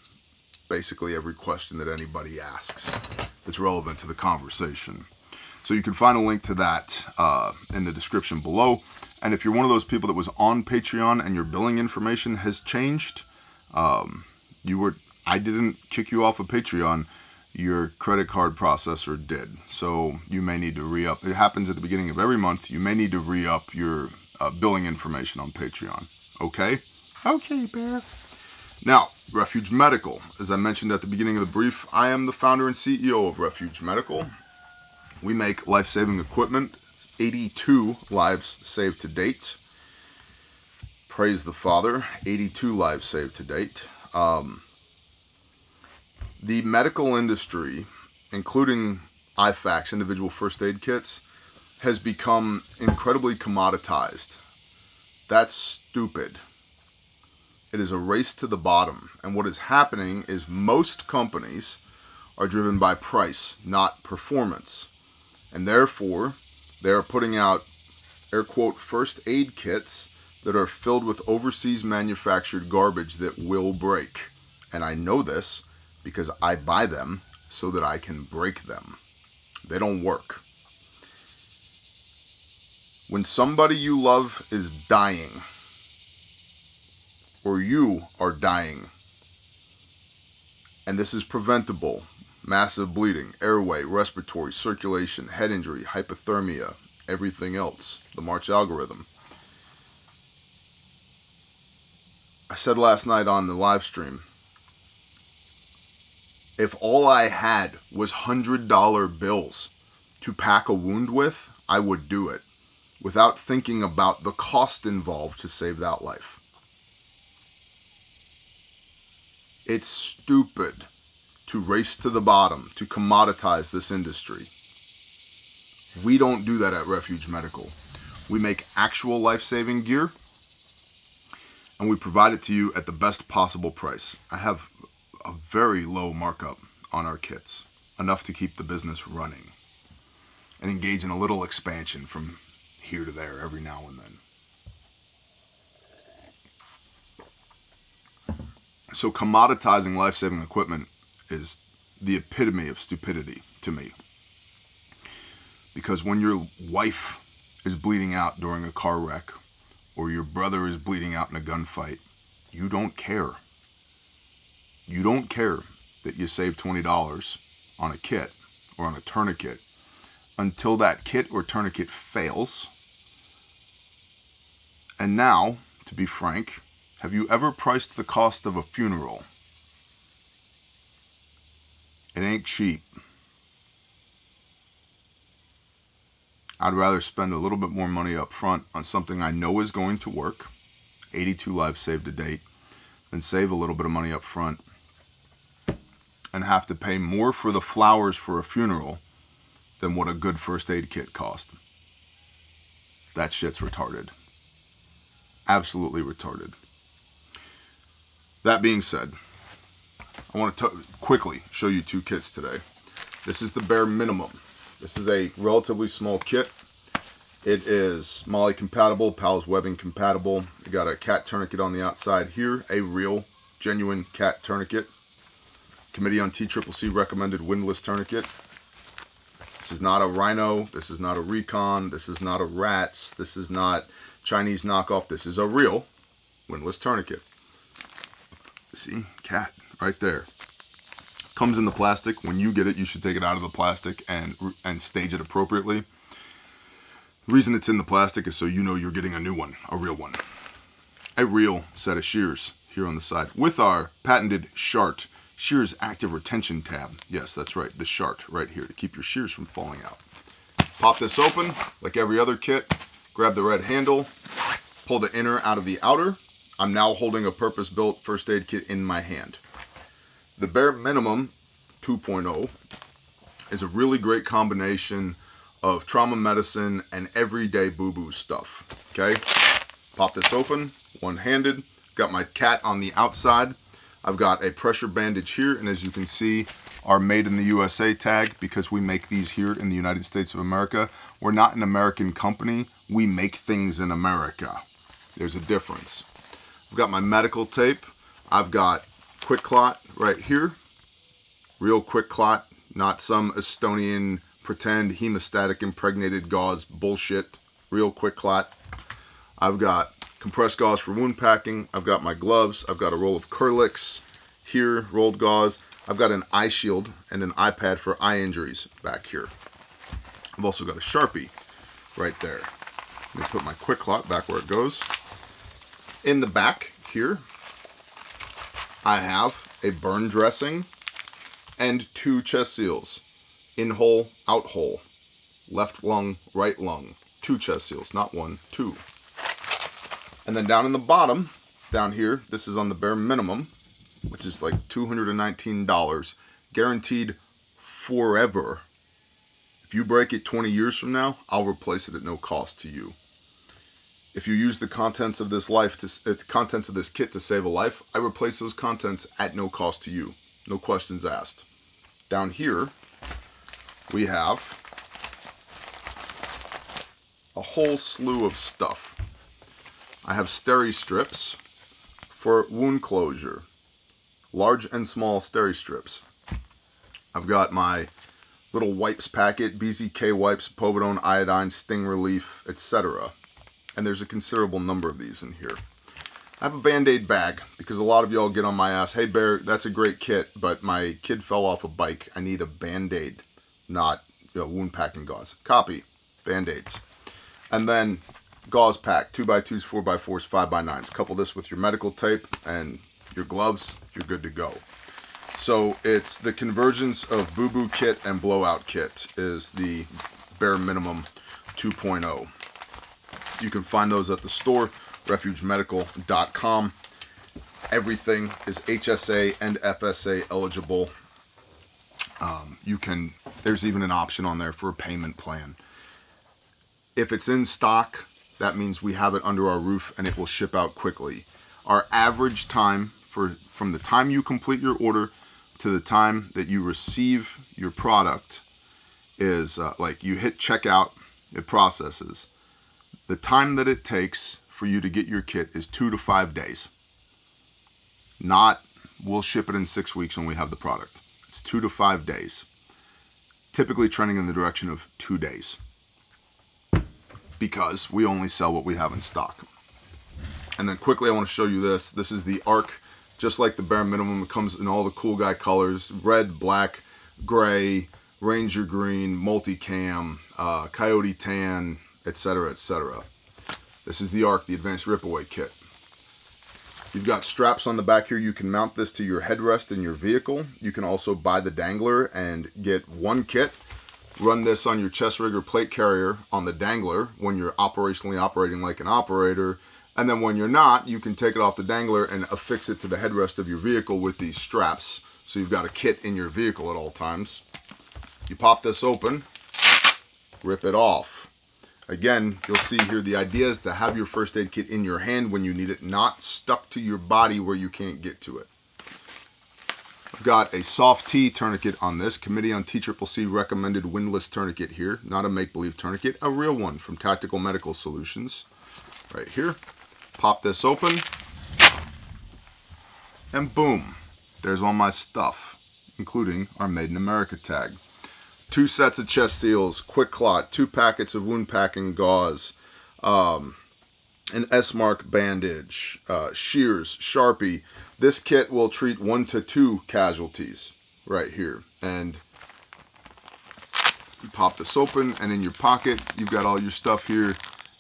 basically every question that anybody asks that's relevant to the conversation. So you can find a link to that in the description below. And if you're one of those people that was on Patreon and your billing information has changed, I didn't kick you off of Patreon. Your credit card processor did. So you may need to re-up. It happens at the beginning of every month. You may need to re-up your billing information on Patreon. Okay? Okay, Bear. Now, Refuge Medical. As I mentioned at the beginning of the brief, I am the founder and CEO of Refuge Medical. We make life-saving equipment. 82 lives saved to date. Praise the Father. 82 lives saved to date. The medical industry, including IFAKs, individual first aid kits, has become incredibly commoditized. That's stupid. It is a race to the bottom. And what is happening is most companies are driven by price, not performance. And therefore, they are putting out, air quote, first aid kits that are filled with overseas manufactured garbage that will break. And I know this because I buy them so that I can break them. They don't work. When somebody you love is dying, or you are dying, and this is preventable, massive bleeding, airway, respiratory, circulation, head injury, hypothermia, everything else, the March algorithm. I said last night on the live stream, if all I had was $100 bills to pack a wound with, I would do it without thinking about the cost involved to save that life. It's stupid to race to the bottom, to commoditize this industry. We don't do that at Refuge Medical. We make actual life-saving gear, and we provide it to you at the best possible price. I have a very low markup on our kits, enough to keep the business running, and engage in a little expansion from here to there every now and then. So commoditizing life-saving equipment is the epitome of stupidity to me. Because when your wife is bleeding out during a car wreck, or your brother is bleeding out in a gunfight, you don't care. You don't care that you saved $20 on a kit or on a tourniquet until that kit or tourniquet fails. And now, to be frank, have you ever priced the cost of a funeral? It ain't cheap. I'd rather spend a little bit more money up front on something I know is going to work, 82 lives saved to date, than save a little bit of money up front and have to pay more for the flowers for a funeral than what a good first aid kit cost. That shit's retarded. Absolutely retarded. That being said, I want to quickly show you two kits today. This is the bare minimum. This is a relatively small kit. It is Molly compatible, Powell's webbing compatible. You got a cat tourniquet on the outside here, a real, genuine cat tourniquet. Committee on TCCC recommended windlass tourniquet. This is not a Rhino. This is not a Recon. This is not a Rats. This is not Chinese knockoff. This is a real windlass tourniquet. See, cat right there. Comes in the plastic. When you get it, you should take it out of the plastic and stage it appropriately. The reason it's in the plastic is so you know you're getting a new one, a real one. A real set of shears here on the side with our patented Shart shears active retention tab. Yes, that's right, the Shart right here to keep your shears from falling out. Pop this open like every other kit. Grab the red handle, pull the inner out of the outer. I'm now holding a purpose-built first aid kit in my hand. The bare minimum 2.0 is a really great combination of trauma medicine and everyday boo-boo stuff. Okay, pop this open, one-handed. Got my cat on the outside. I've got a pressure bandage here, and as you can see, our Made in the USA tag, because we make these here in the United States of America. We're not an American company. We make things in America. There's a difference. I've got my medical tape. I've got Quick Clot right here. Real Quick Clot, not some Estonian pretend hemostatic impregnated gauze bullshit. Real Quick Clot. I've got compressed gauze for wound packing. I've got my gloves. I've got a roll of Kerlix here, rolled gauze. I've got an eye shield and an eye pad for eye injuries back here. I've also got a Sharpie right there. Let me put my Quick Clot back where it goes. In the back here, I have a burn dressing and 2 chest seals. In hole, out hole. Left lung, right lung. 2 chest seals, not 1, 2. And then down in the bottom, down here, this is on the bare minimum, which is like $219, guaranteed forever. If you break it 20 years from now, I'll replace it at no cost to you. If you use the contents of this kit to save a life, I replace those contents at no cost to you. No questions asked. Down here, we have a whole slew of stuff. I have steri strips for wound closure. Large and small steri strips. I've got my little wipes packet, BZK wipes, povidone, iodine, sting relief, etc. And there's a considerable number of these in here. I have a Band-Aid bag because a lot of y'all get on my ass, hey Bear, that's a great kit, but my kid fell off a bike. I need a Band-Aid, not wound packing gauze. Copy, Band-Aids. And then gauze pack, 2x2s, 4x4s, 5x9s. Couple this with your medical tape and your gloves, you're good to go. So it's the convergence of Boo Boo kit and Blowout kit is the bare minimum 2.0. You can find those at the store, refugemedical.com. Everything is HSA and FSA eligible. There's even an option on there for a payment plan. If it's in stock, that means we have it under our roof and it will ship out quickly. Our average time from the time you complete your order to the time that you receive your product is like you hit checkout, it processes. The time that it takes for you to get your kit is 2 to 5 days. Not, we'll ship it in 6 weeks when we have the product. It's 2 to 5 days. Typically trending in the direction of 2 days. Because we only sell what we have in stock. And then quickly I want to show you this. This is the ARC, just like the bare minimum. It comes in all the cool guy colors, red, black, gray, Ranger green, multicam, coyote tan, etc., etc. This is the ARC, the Advanced Ripaway Kit. You've got straps on the back here. You can mount this to your headrest in your vehicle. You can also buy the dangler and get one kit. Run this on your chest rig or plate carrier on the dangler when you're operationally operating like an operator. And then when you're not, you can take it off the dangler and affix it to the headrest of your vehicle with these straps. So you've got a kit in your vehicle at all times. You pop this open, rip it off. Again, you'll see here the idea is to have your first aid kit in your hand when you need it, not stuck to your body where you can't get to it. I've got a soft T tourniquet on this. Committee on TCCC recommended windlass tourniquet here. Not a make-believe tourniquet, a real one from Tactical Medical Solutions. Right here. Pop this open. And boom. There's all my stuff, including our Made in America tag. 2 sets of chest seals, quick clot, 2 packets of wound packing gauze, an S-mark bandage, shears, Sharpie. This kit will treat 1 to 2 casualties right here. And you pop this open, and in your pocket, you've got all your stuff here.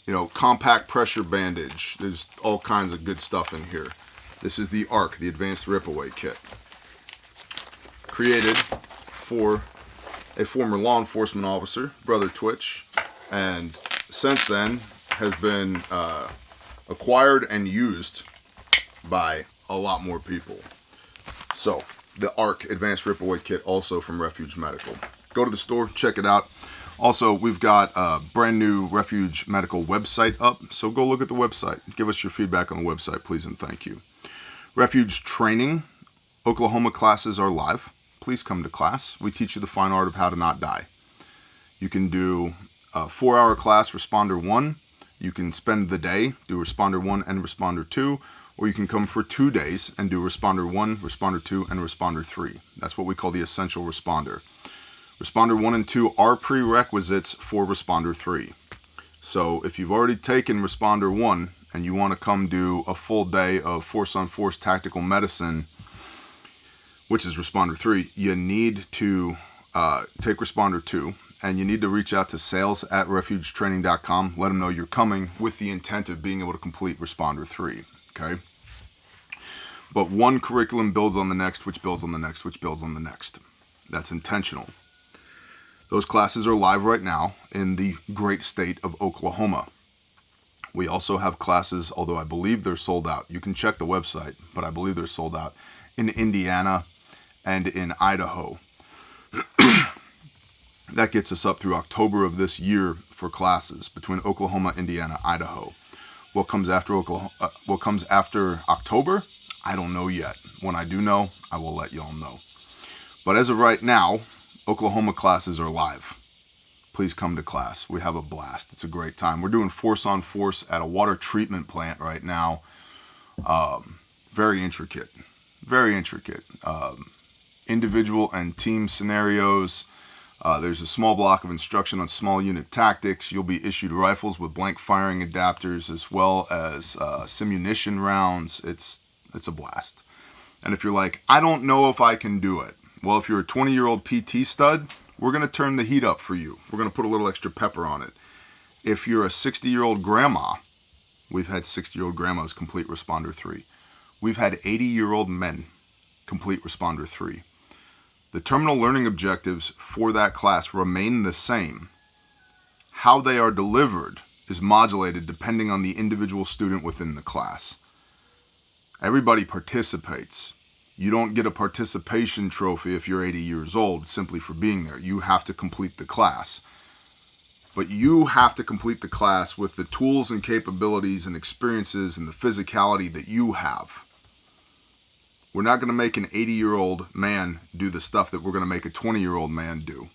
You know, compact pressure bandage. There's all kinds of good stuff in here. This is the ARC, the Advanced Ripaway Kit. Created for a former law enforcement officer, Brother Twitch, and since then has been acquired and used by a lot more people. So, the ARC Advanced Ripaway Kit, also from Refuge Medical. Go to the store, check it out. Also, we've got a brand new Refuge Medical website up, so go look at the website. Give us your feedback on the website, please, and thank you. Refuge Training, Oklahoma classes are live. Please come to class. We teach you the fine art of how to not die. You can do a 4-hour class, Responder 1. You can spend the day, do Responder 1 and Responder 2, or you can come for 2 days and do Responder 1, Responder 2, and Responder 3. That's what we call the Essential Responder. Responder 1 and 2 are prerequisites for Responder 3. So if you've already taken Responder 1 and you want to come do a full day of Force on Force Tactical Medicine, which is Responder 3, you need to take Responder 2, and you need to reach out to sales@refugetraining.com. Let them know you're coming with the intent of being able to complete Responder 3, okay? But one curriculum builds on the next, which builds on the next, which builds on the next. That's intentional. Those classes are live right now in the great state of Oklahoma. We also have classes, although I believe they're sold out. You can check the website, but I believe they're sold out in Indiana and in Idaho. That gets us up through October of this year for classes between Oklahoma, Indiana, Idaho. What comes after Oklahoma? What comes after October? I don't know yet. When I do know, I will let y'all know. But as of right now, Oklahoma classes are live. Please come to class. We have a blast. It's a great time. We're doing force on force at a water treatment plant right now. Very intricate. Very intricate. Individual and team scenarios. There's a small block of instruction on small unit tactics. You'll be issued rifles with blank firing adapters as well as simunition rounds. It's a blast. And if you're like, I don't know if I can do it. Well, if you're a 20-year-old PT stud, we're going to turn the heat up for you. We're going to put a little extra pepper on it. If you're a 60-year-old grandma, we've had 60-year-old grandmas complete Responder 3. We've had 80-year-old men complete Responder 3. The terminal learning objectives for that class remain the same. How they are delivered is modulated depending on the individual student within the class. Everybody participates. You don't get a participation trophy if you're 80 years old simply for being there. You have to complete the class. But you have to complete the class with the tools and capabilities and experiences and the physicality that you have. We're not going to make an 80-year-old man do the stuff that we're going to make a 20-year-old man do.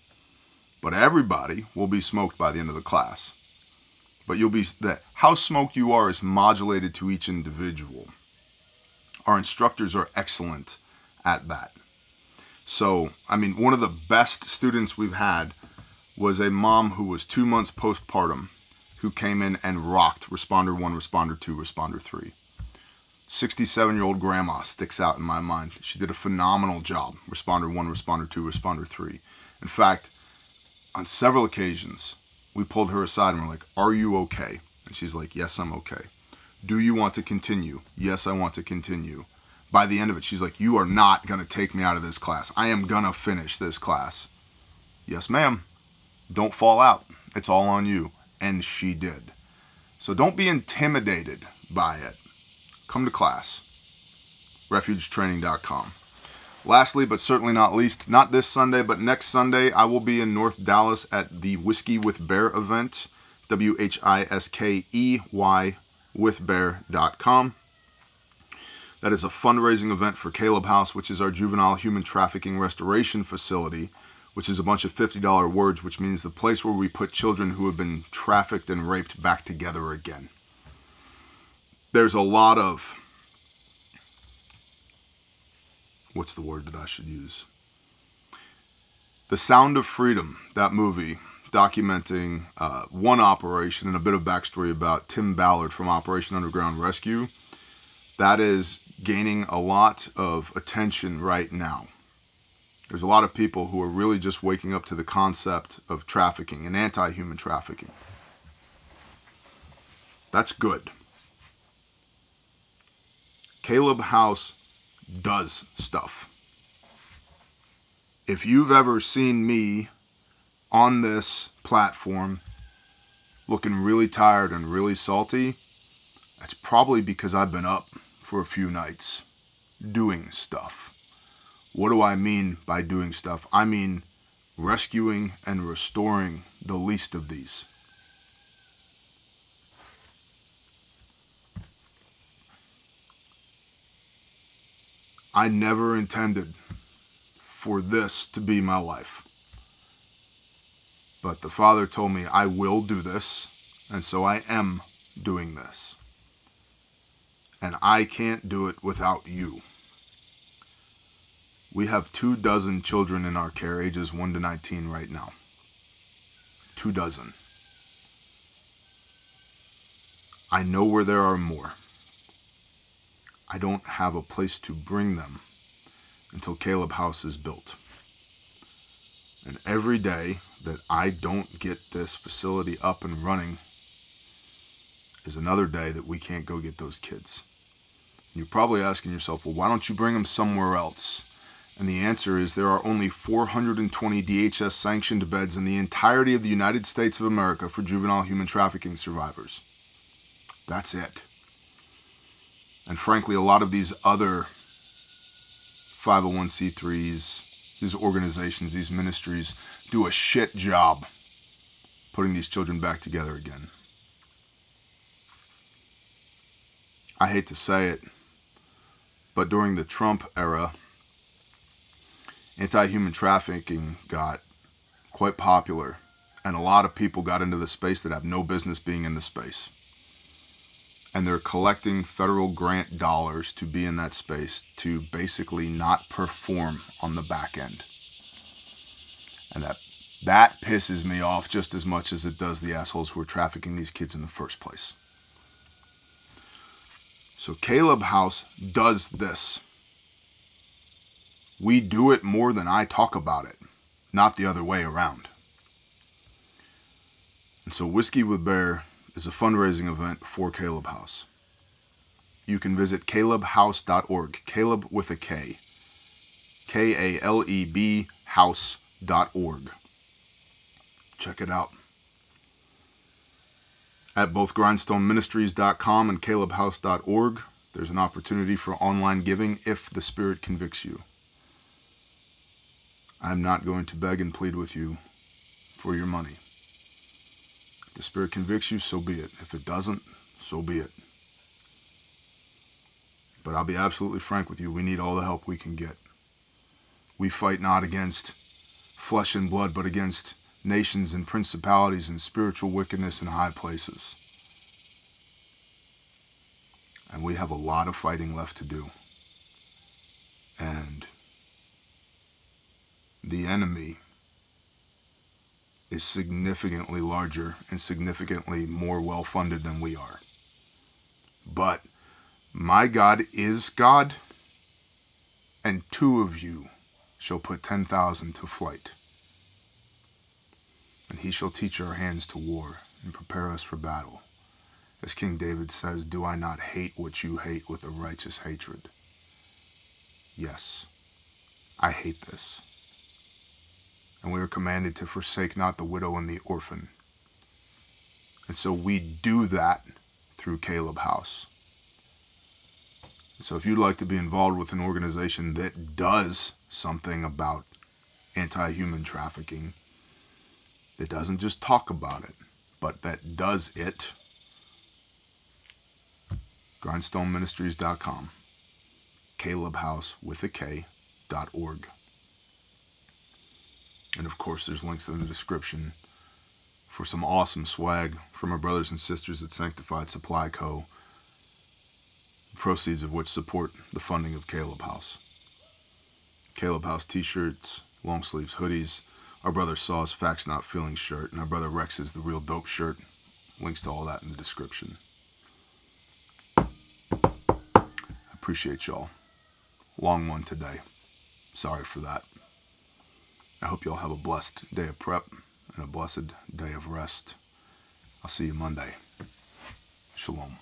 But everybody will be smoked by the end of the class. But how smoked you are is modulated to each individual. Our instructors are excellent at that. So, one of the best students we've had was a mom who was 2 months postpartum who came in and rocked Responder 1, Responder 2, Responder 3. 67-year-old grandma sticks out in my mind. She did a phenomenal job. Responder 1, Responder 2, Responder 3. In fact, on several occasions, we pulled her aside and we're like, are you okay? And she's like, yes, I'm okay. Do you want to continue? Yes, I want to continue. By the end of it, she's like, you are not going to take me out of this class. I am going to finish this class. Yes, ma'am. Don't fall out. It's all on you. And she did. So don't be intimidated by it. Come to class. refugetraining.com. Lastly, but certainly not least, not this Sunday, but next Sunday, I will be in North Dallas at the Whiskey with Bear event, WHISKEY with bear.com. That is a fundraising event for Caleb House, which is our juvenile human trafficking restoration facility, which is a bunch of $50 words, which means the place where we put children who have been trafficked and raped back together again. There's a lot of, what's the word that I should use? The Sound of Freedom, that movie, documenting one operation and a bit of backstory about Tim Ballard from Operation Underground Rescue. That is gaining a lot of attention right now. There's a lot of people who are really just waking up to the concept of trafficking and anti-human trafficking. That's good. Caleb House does stuff. If you've ever seen me on this platform looking really tired and really salty, that's probably because I've been up for a few nights doing stuff. What do I mean by doing stuff? I mean rescuing and restoring the least of these. I never intended for this to be my life. But the Father told me I will do this, and so I am doing this. And I can't do it without you. We have 24 children in our care, ages 1 to 19 right now. 24. I know where there are more. I don't have a place to bring them until Caleb House is built. And every day that I don't get this facility up and running is another day that we can't go get those kids. You're probably asking yourself, well, why don't you bring them somewhere else? And the answer is there are only 420 DHS sanctioned beds in the entirety of the United States of America for juvenile human trafficking survivors. That's it. And frankly, a lot of these other 501c3s, these organizations, these ministries do a shit job putting these children back together again. I hate to say it, but during the Trump era, anti-human trafficking got quite popular, and a lot of people got into the space that have no business being in the space. And they're collecting federal grant dollars to be in that space to basically not perform on the back end. And that pisses me off just as much as it does the assholes who are trafficking these kids in the first place. So Caleb House does this. We do it more than I talk about it, not the other way around. And so Whiskey with Bear is a fundraising event for Caleb House. You can visit calebhouse.org, Caleb with a K, Kaleb house.org. Check it out. At both grindstoneministries.com and calebhouse.org, there's an opportunity for online giving if the Spirit convicts you. I'm not going to beg and plead with you for your money. If the Spirit convicts you, so be it. If it doesn't, so be it. But I'll be absolutely frank with you, we need all the help we can get. We fight not against flesh and blood, but against nations and principalities and spiritual wickedness in high places. And we have a lot of fighting left to do. And the enemy is significantly larger and significantly more well-funded than we are. But my God is God, and 2 of you shall put 10,000 to flight. And he shall teach our hands to war and prepare us for battle. As King David says, do I not hate what you hate with a righteous hatred? Yes, I hate this. And we are commanded to forsake not the widow and the orphan. And so we do that through Caleb House. So if you'd like to be involved with an organization that does something about anti-human trafficking, that doesn't just talk about it, but that does it, grindstoneministries.com, calebhouse with a K.org. And of course, there's links in the description for some awesome swag from our brothers and sisters at Sanctified Supply Co., proceeds of which support the funding of Caleb House. Caleb House t-shirts, long sleeves, hoodies, our brother Saw's Facts Not Feelings shirt, and our brother Rex's The Real Dope shirt. Links to all that in the description. I appreciate y'all. Long one today. Sorry for that. I hope y'all have a blessed day of prep and a blessed day of rest. I'll see you Monday. Shalom.